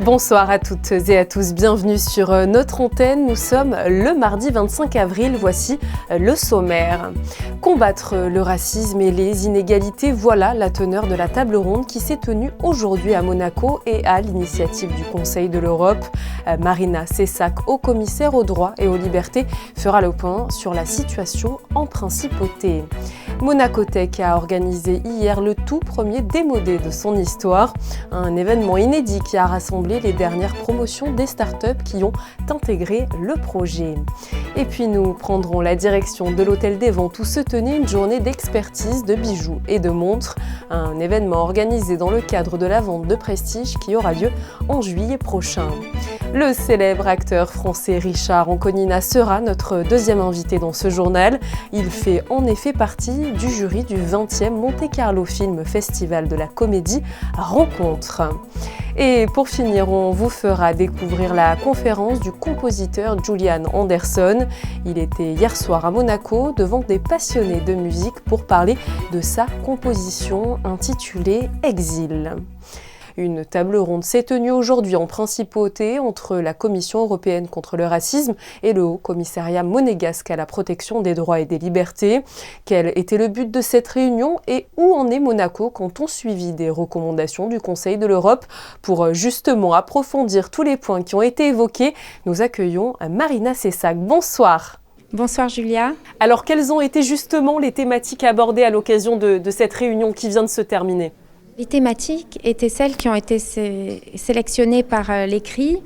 Bonsoir à toutes et à tous, bienvenue sur notre antenne. Nous sommes le mardi 25 avril, voici le sommaire. Combattre le racisme et les inégalités, voilà la teneur de la table ronde qui s'est tenue aujourd'hui à Monaco et à l'initiative du Conseil de l'Europe. Marina Cessac, haut-commissaire aux droits et aux libertés, fera le point sur la situation en principauté. Monaco Tech a organisé hier le tout premier démodé de son histoire, un événement inédit qui a rassemblé les dernières promotions des startups qui ont intégré le projet. Et puis nous prendrons la direction de l'Hôtel des Ventes où se tenait une journée d'expertise de bijoux et de montres, un événement organisé dans le cadre de la vente de prestige qui aura lieu en juillet prochain. Le célèbre acteur français Richard Anconina sera notre deuxième invité dans ce journal. Il fait en effet partie du jury du 20e Monte Carlo Film Festival de la Comédie Rencontre. Et pour finir, on vous fera découvrir la conférence du compositeur Julian Anderson. Il était hier soir à Monaco devant des passionnés de musique pour parler de sa composition intitulée Exil. Une table ronde s'est tenue aujourd'hui en principauté entre la Commission européenne contre le racisme et le Haut-Commissariat monégasque à la protection des droits et des libertés. Quel était le but de cette réunion et où en est Monaco quand on suivit des recommandations du Conseil de l'Europe? Pour justement approfondir tous les points qui ont été évoqués, nous accueillons Marina Cessac. Bonsoir. Bonsoir Julia. Alors quelles ont été justement les thématiques abordées à l'occasion de cette réunion qui vient de se terminer? Les thématiques étaient celles qui ont été sélectionnées par l'ECRI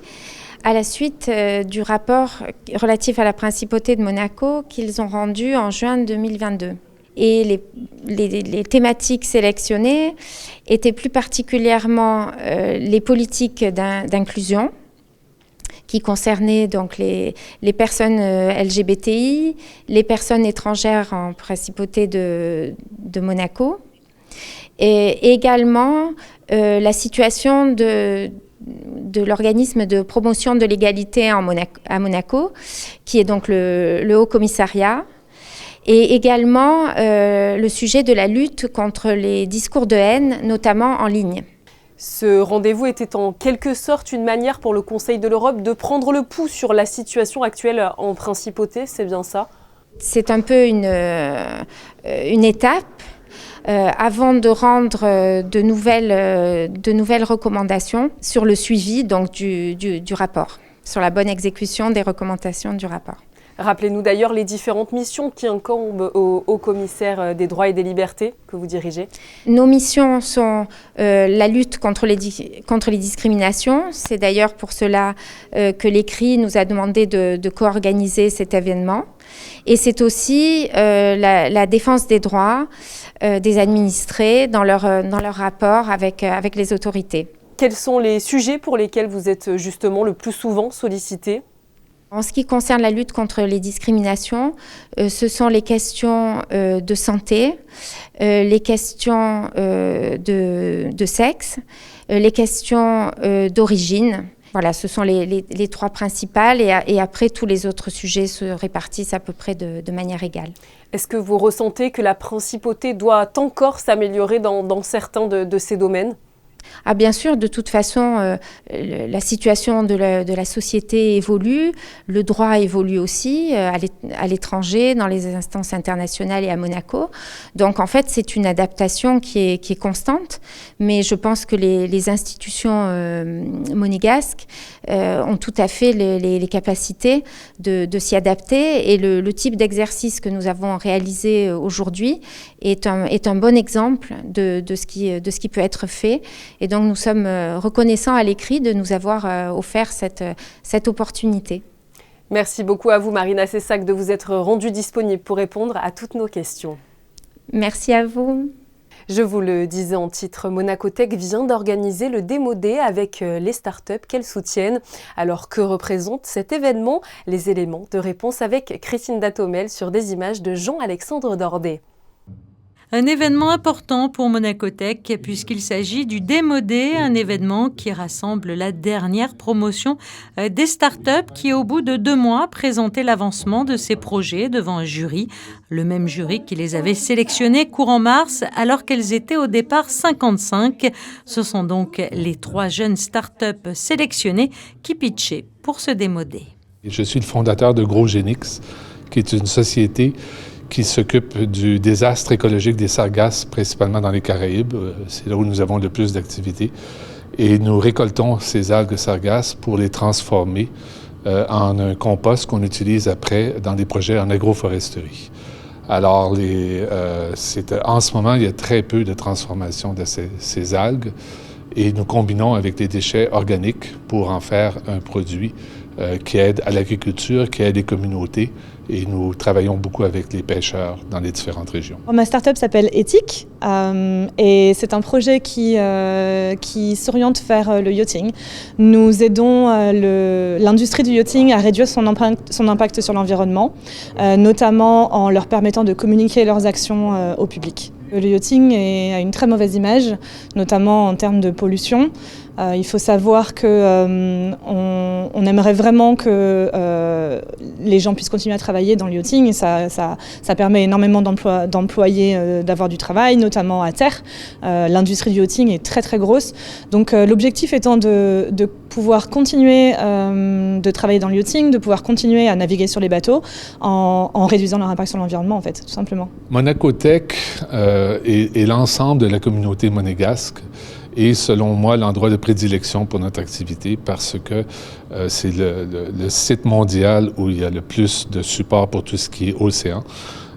à la suite du rapport relatif à la principauté de Monaco qu'ils ont rendu en juin 2022. Et les thématiques sélectionnées étaient plus particulièrement les politiques d'inclusion qui concernaient donc les personnes LGBTI, les personnes étrangères en principauté de Monaco, et également la situation de l'organisme de promotion de l'égalité à Monaco, qui est donc le Haut-Commissariat, et également le sujet de la lutte contre les discours de haine, notamment en ligne. Ce rendez-vous était en quelque sorte une manière pour le Conseil de l'Europe de prendre le pouls sur la situation actuelle en principauté, c'est bien ça? C'est un peu une étape. Avant de rendre de nouvelles recommandations sur le suivi donc, du rapport, sur la bonne exécution des recommandations du rapport. Rappelez-nous d'ailleurs les différentes missions qui incombent au commissaire des droits et des libertés que vous dirigez. Nos missions sont la lutte contre les discriminations. C'est d'ailleurs pour cela que l'ECRI nous a demandé de co-organiser cet événement. Et c'est aussi la défense des droits des administrés dans leur rapport avec les autorités. Quels sont les sujets pour lesquels vous êtes justement le plus souvent sollicité ? En ce qui concerne la lutte contre les discriminations, ce sont les questions de santé, les questions de sexe, les questions d'origine. Voilà, ce sont les trois principales et après tous les autres sujets se répartissent à peu près de manière égale. Est-ce que vous ressentez que la principauté doit encore s'améliorer dans certains de ces domaines ? Ah, bien sûr, de toute façon, la situation de la société évolue, le droit évolue aussi à l'étranger, dans les instances internationales et à Monaco. Donc en fait, c'est une adaptation qui est constante, mais je pense que les institutions monégasques ont tout à fait les capacités de s'y adapter. Et le type d'exercice que nous avons réalisé aujourd'hui est un bon exemple de ce qui peut être fait. Et donc, nous sommes reconnaissants à l'ECRI de nous avoir offert cette opportunité. Merci beaucoup à vous, Marina Cessac, de vous être rendue disponible pour répondre à toutes nos questions. Merci à vous. Je vous le disais en titre, Monaco Tech vient d'organiser le démodé avec les startups qu'elle soutiennent. Alors, que représente cet événement? Les éléments de réponse avec Christine Datomel sur des images de Jean-Alexandre Dordet. Un événement important pour Monacotech puisqu'il s'agit du Démo Day, un événement qui rassemble la dernière promotion des startups qui, au bout de 2 mois, présentaient l'avancement de ces projets devant un jury. Le même jury qui les avait sélectionnées courant mars alors qu'elles étaient au départ 55. Ce sont donc les 3 jeunes startups sélectionnées qui pitchaient pour ce Démo Day. Je suis le fondateur de GrosGenix, qui est une société qui s'occupe du désastre écologique des sargasses, principalement dans les Caraïbes. C'est là où nous avons le plus d'activités. Et nous récoltons ces algues sargasses pour les transformer en un compost qu'on utilise après dans des projets en agroforesterie. Alors, en ce moment, il y a très peu de transformation de ces algues et nous combinons avec des déchets organiques pour en faire un produit qui aide à l'agriculture, qui aide les communautés. Et nous travaillons beaucoup avec les pêcheurs dans les différentes régions. Ma start-up s'appelle Ethic et c'est un projet qui s'oriente vers le yachting. Nous aidons l'industrie du yachting à réduire son impact sur l'environnement, notamment en leur permettant de communiquer leurs actions au public. Le yachting a une très mauvaise image, notamment en termes de pollution. Il faut savoir qu'on aimerait vraiment que les gens puissent continuer à travailler dans le yachting. Ça permet énormément d'employés d'avoir du travail, notamment à terre. L'industrie du yachting est très très grosse. Donc l'objectif étant de pouvoir continuer de travailler dans le yachting, de pouvoir continuer à naviguer sur les bateaux en réduisant leur impact sur l'environnement, en fait, tout simplement. Monacotech et l'ensemble de la communauté monégasque est, selon moi, l'endroit de prédilection pour notre activité parce que c'est le site mondial où il y a le plus de support pour tout ce qui est océan.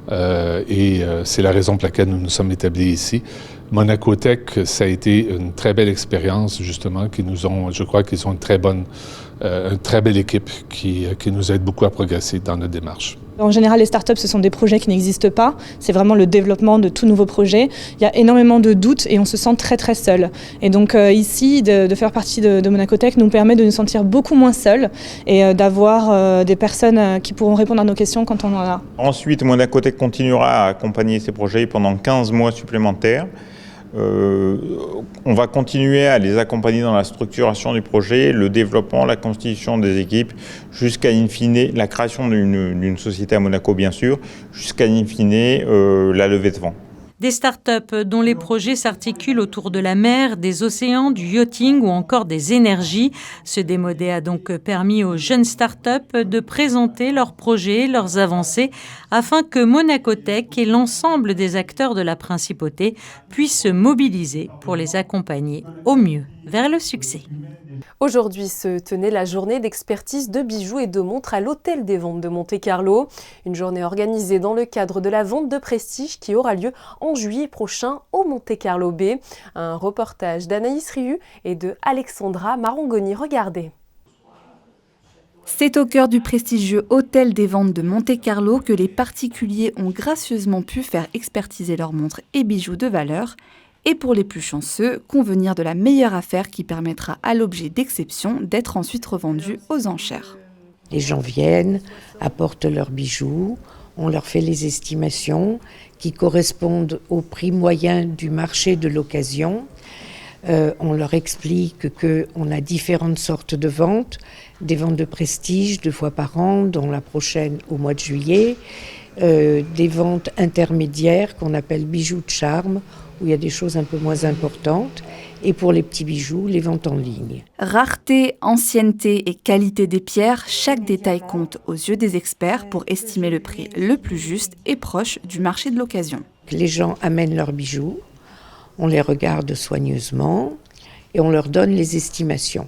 C'est la raison pour laquelle nous nous sommes établis ici. Monacotech, ça a été une très belle expérience, justement, je crois qu'ils ont une très belle équipe qui nous aide beaucoup à progresser dans notre démarche. En général, les startups, ce sont des projets qui n'existent pas. C'est vraiment le développement de tout nouveau projet. Il y a énormément de doutes et on se sent très très seul. Et donc ici, de faire partie de Monacotech nous permet de nous sentir beaucoup moins seuls et d'avoir des personnes qui pourront répondre à nos questions quand on en a. Ensuite, Monacotech continuera à accompagner ces projets pendant 15 mois supplémentaires. On va continuer à les accompagner dans la structuration du projet, le développement, la constitution des équipes, jusqu'à in fine la création d'une société à Monaco bien sûr, jusqu'à in fine la levée de fonds. Des startups dont les projets s'articulent autour de la mer, des océans, du yachting ou encore des énergies. Ce Démo Day a donc permis aux jeunes startups de présenter leurs projets, leurs avancées, afin que Monacotech et l'ensemble des acteurs de la principauté puissent se mobiliser pour les accompagner au mieux vers le succès. Aujourd'hui se tenait la journée d'expertise de bijoux et de montres à l'Hôtel des Ventes de Monte-Carlo. Une journée organisée dans le cadre de la vente de prestige qui aura lieu en juillet prochain au Monte-Carlo Bay. Un reportage d'Anaïs Riu et de Alexandra Marangoni. Regardez. C'est au cœur du prestigieux Hôtel des Ventes de Monte-Carlo que les particuliers ont gracieusement pu faire expertiser leurs montres et bijoux de valeur. Et pour les plus chanceux, convenir de la meilleure affaire qui permettra à l'objet d'exception d'être ensuite revendu aux enchères. Les gens viennent, apportent leurs bijoux, on leur fait les estimations qui correspondent au prix moyen du marché de l'occasion. On leur explique qu'on a différentes sortes de ventes, des ventes de prestige 2 fois par an, dont la prochaine au mois de juillet, des ventes intermédiaires qu'on appelle bijoux de charme, où il y a des choses un peu moins importantes, et pour les petits bijoux, les ventes en ligne. Rareté, ancienneté et qualité des pierres, chaque détail compte aux yeux des experts pour estimer le prix le plus juste et proche du marché de l'occasion. Les gens amènent leurs bijoux, on les regarde soigneusement et on leur donne les estimations.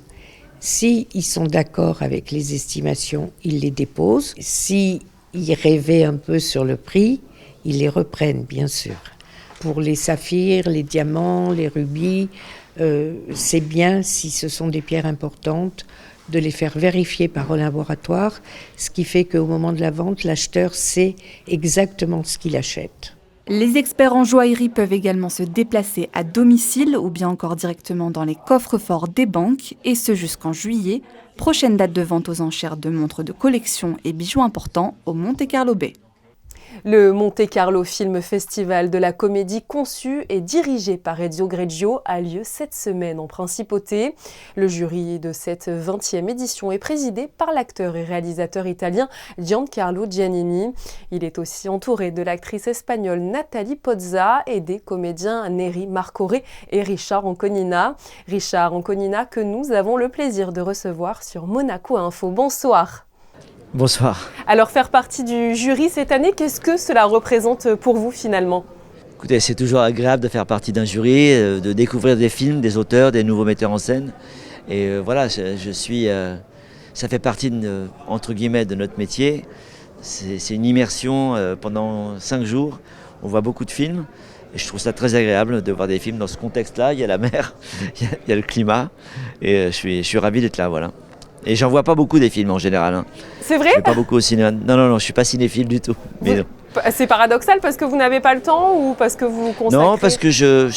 S'ils sont d'accord avec les estimations, ils les déposent. S'ils rêvaient un peu sur le prix, ils les reprennent, bien sûr. Pour les saphirs, les diamants, les rubis, c'est bien, si ce sont des pierres importantes, de les faire vérifier par un laboratoire, ce qui fait qu'au moment de la vente, l'acheteur sait exactement ce qu'il achète. Les experts en joaillerie peuvent également se déplacer à domicile ou bien encore directement dans les coffres-forts des banques, et ce jusqu'en juillet, prochaine date de vente aux enchères de montres de collection et bijoux importants au Monte-Carlo Bay. Le Monte Carlo Film Festival de la comédie conçu et dirigé par Ezio Greggio a lieu cette semaine en Principauté. Le jury de cette 20e édition est présidé par l'acteur et réalisateur italien Giancarlo Giannini. Il est aussi entouré de l'actrice espagnole Nathalie Pozza et des comédiens Neri Marcore et Richard Anconina. Richard Anconina que nous avons le plaisir de recevoir sur Monaco Info. Bonsoir. Bonsoir. Alors faire partie du jury cette année, qu'est-ce que cela représente pour vous finalement ? Écoutez, c'est toujours agréable de faire partie d'un jury, de découvrir des films, des auteurs, des nouveaux metteurs en scène. Et voilà, ça fait partie entre guillemets de notre métier. C'est une immersion pendant 5 jours. On voit beaucoup de films. Et je trouve ça très agréable de voir des films dans ce contexte-là. Il y a la mer, il y a le climat. Et je suis ravi d'être là, voilà. Et j'en vois pas beaucoup des films en général. Hein. C'est vrai ? Je vais pas beaucoup au cinéma. Non, je suis pas cinéphile du tout. Mais c'est paradoxal parce que vous n'avez pas le temps ou parce que vous consacrez ? Non, parce que vous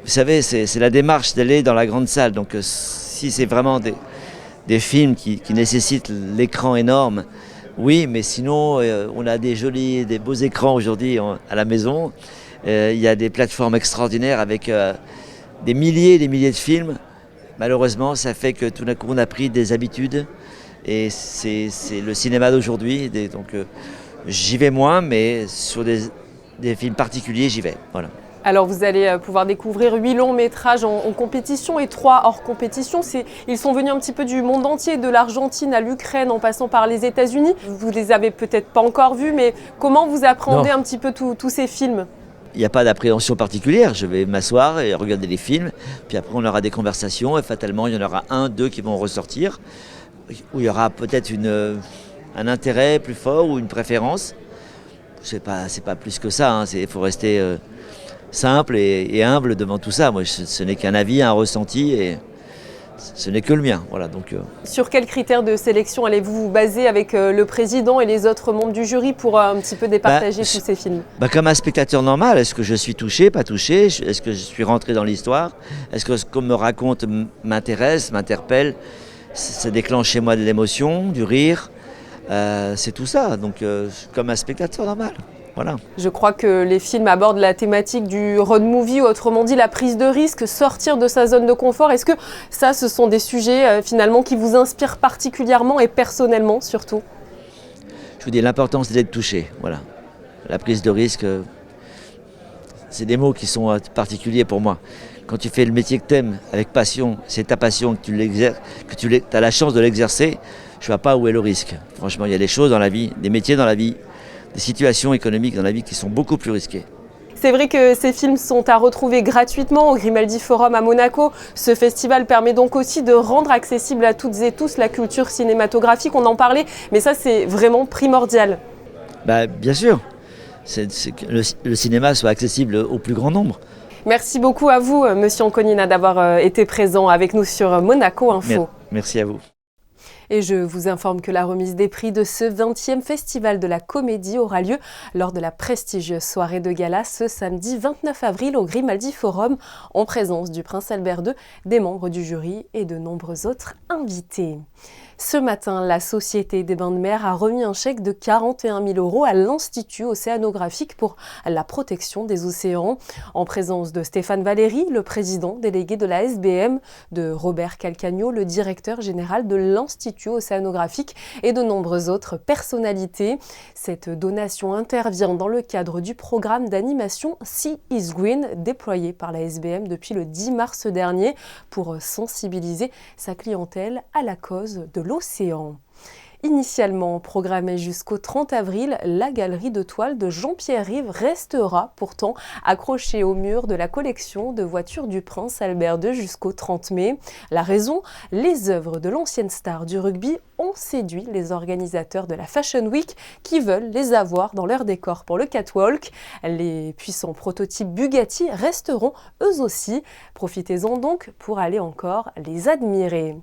savez, c'est la démarche d'aller dans la grande salle. Donc si c'est vraiment des films qui nécessitent l'écran énorme, oui, mais sinon on a des beaux écrans aujourd'hui à la maison. Il y a des plateformes extraordinaires avec des milliers et des milliers de films. Malheureusement, ça fait que tout d'un coup, on a pris des habitudes et c'est le cinéma d'aujourd'hui. Donc, j'y vais moins, mais sur des films particuliers, j'y vais. Voilà. Alors, vous allez pouvoir découvrir 8 longs métrages en compétition et 3 hors compétition. Ils sont venus un petit peu du monde entier, de l'Argentine à l'Ukraine, en passant par les États-Unis. Vous les avez peut-être pas encore vus, mais comment vous appréhendez un petit peu tous ces films ? Il n'y a pas d'appréhension particulière, je vais m'asseoir et regarder les films, puis après on aura des conversations et fatalement il y en aura 1, 2 qui vont ressortir, où il y aura peut-être un intérêt plus fort ou une préférence. C'est pas plus que ça, il faut rester simple et humble devant tout ça. Moi, ce n'est qu'un avis, un ressenti et ce n'est que le mien. Voilà, donc, Sur quels critères de sélection allez-vous vous baser avec le président et les autres membres du jury pour un petit peu départager tous ces films ? Comme un spectateur normal, est-ce que je suis touché, pas touché ? Est-ce que je suis rentré dans l'histoire ? Est-ce que ce qu'on me raconte m'intéresse, m'interpelle ? Ça déclenche chez moi de l'émotion, du rire. C'est tout ça, donc comme un spectateur normal. Voilà. Je crois que les films abordent la thématique du road movie, autrement dit la prise de risque, sortir de sa zone de confort. Est-ce que ça, ce sont des sujets finalement qui vous inspirent particulièrement et personnellement surtout ? Je vous dis, l'important c'est d'être touché. Voilà. La prise de risque, c'est des mots qui sont particuliers pour moi. Quand tu fais le métier que tu aimes avec passion, c'est ta passion, que tu as la chance de l'exercer, je ne vois pas où est le risque. Franchement, il y a des choses dans la vie, des métiers dans la vie, des situations économiques dans la vie qui sont beaucoup plus risquées. C'est vrai que ces films sont à retrouver gratuitement au Grimaldi Forum à Monaco. Ce festival permet donc aussi de rendre accessible à toutes et tous la culture cinématographique. On en parlait, mais ça c'est vraiment primordial. Bien sûr, c'est que le cinéma soit accessible au plus grand nombre. Merci beaucoup à vous, Monsieur Anconina, d'avoir été présent avec nous sur Monaco Info. Merci à vous. Et je vous informe que la remise des prix de ce 20e Festival de la Comédie aura lieu lors de la prestigieuse soirée de gala ce samedi 29 avril au Grimaldi Forum, en présence du Prince Albert II, des membres du jury et de nombreux autres invités. Ce matin, la Société des Bains de Mer a remis un chèque de 41 000 € à l'Institut océanographique pour la protection des océans, en présence de Stéphane Valéry, le président délégué de la SBM, de Robert Calcagno, le directeur général de l'Institut océanographique et de nombreuses autres personnalités. Cette donation intervient dans le cadre du programme d'animation Sea is Green, déployé par la SBM depuis le 10 mars dernier pour sensibiliser sa clientèle à la cause de l'océan. Initialement programmée jusqu'au 30 avril, la galerie de toiles de Jean-Pierre Rive restera pourtant accrochée au mur de la collection de voitures du Prince Albert II jusqu'au 30 mai. La raison ? Les œuvres de l'ancienne star du rugby ont séduit les organisateurs de la Fashion Week qui veulent les avoir dans leur décor pour le catwalk. Les puissants prototypes Bugatti resteront eux aussi. Profitez-en donc pour aller encore les admirer.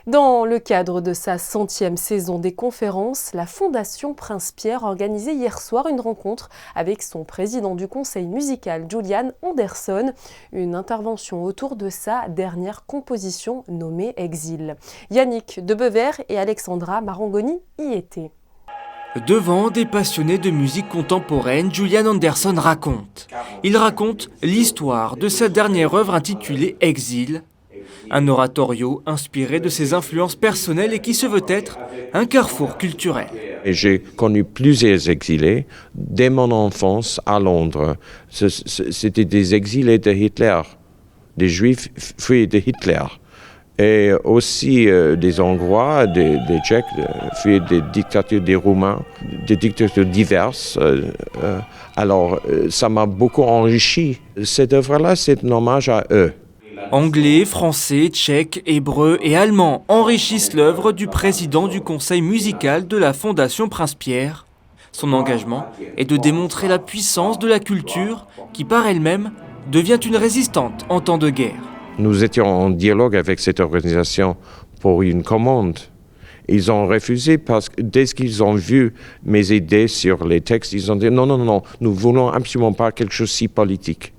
Dans le cadre de sa 100e saison des conférences, la Fondation Prince-Pierre organisait hier soir une rencontre avec son président du conseil musical, Julian Anderson, une intervention autour de sa dernière composition nommée Exil. Yannick Debever et Alexandra Marangoni y étaient. Devant des passionnés de musique contemporaine, Julian Anderson raconte. Il raconte l'histoire de sa dernière œuvre intitulée Exil, un oratorio inspiré de ses influences personnelles et qui se veut être un carrefour culturel. J'ai connu plusieurs exilés dès mon enfance à Londres. C'était des exilés de Hitler, des Juifs fuis de Hitler. Et aussi des Hongrois, des Tchèques, fuis des dictatures des Roumains, des dictatures diverses. Alors, ça m'a beaucoup enrichi. Cette œuvre-là, c'est un hommage à eux. Anglais, français, tchèque, hébreu et allemand enrichissent l'œuvre du président du conseil musical de la Fondation Prince-Pierre. Son engagement est de démontrer la puissance de la culture qui, par elle-même, devient une résistante en temps de guerre. Nous étions en dialogue avec cette organisation pour une commande. Ils ont refusé parce que dès qu'ils ont vu mes idées sur les textes, ils ont dit non, nous voulons absolument pas quelque chose si politique.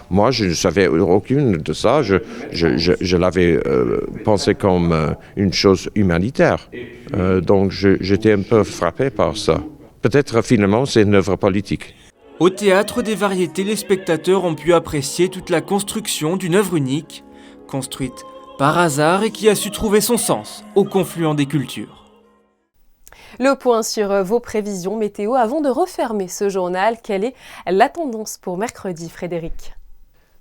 Moi, je ne savais aucune de ça. Je l'avais pensé comme une chose humanitaire. Donc, j'étais un peu frappé par ça. Peut-être, finalement, c'est une œuvre politique. Au Théâtre des Variétés, les spectateurs ont pu apprécier toute la construction d'une œuvre unique, construite par hasard et qui a su trouver son sens au confluent des cultures. Le point sur vos prévisions météo avant de refermer ce journal. Quelle est la tendance pour mercredi, Frédéric ?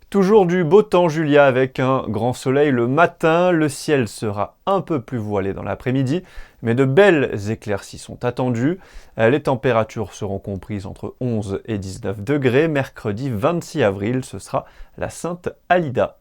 Toujours du beau temps, Julia, avec un grand soleil le matin. Le ciel sera un peu plus voilé dans l'après-midi, mais de belles éclaircies sont attendues. Les températures seront comprises entre 11 et 19 degrés. Mercredi 26 avril, ce sera la Sainte Alida.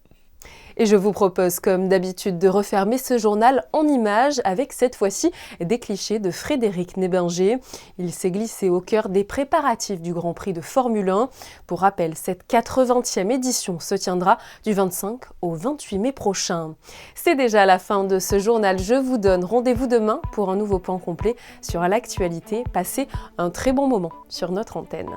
Et je vous propose, comme d'habitude, de refermer ce journal en images avec cette fois-ci des clichés de Frédéric Nébinger. Il s'est glissé au cœur des préparatifs du Grand Prix de Formule 1. Pour rappel, cette 80e édition se tiendra du 25 au 28 mai prochain. C'est déjà la fin de ce journal. Je vous donne rendez-vous demain pour un nouveau point complet sur l'actualité. Passez un très bon moment sur notre antenne.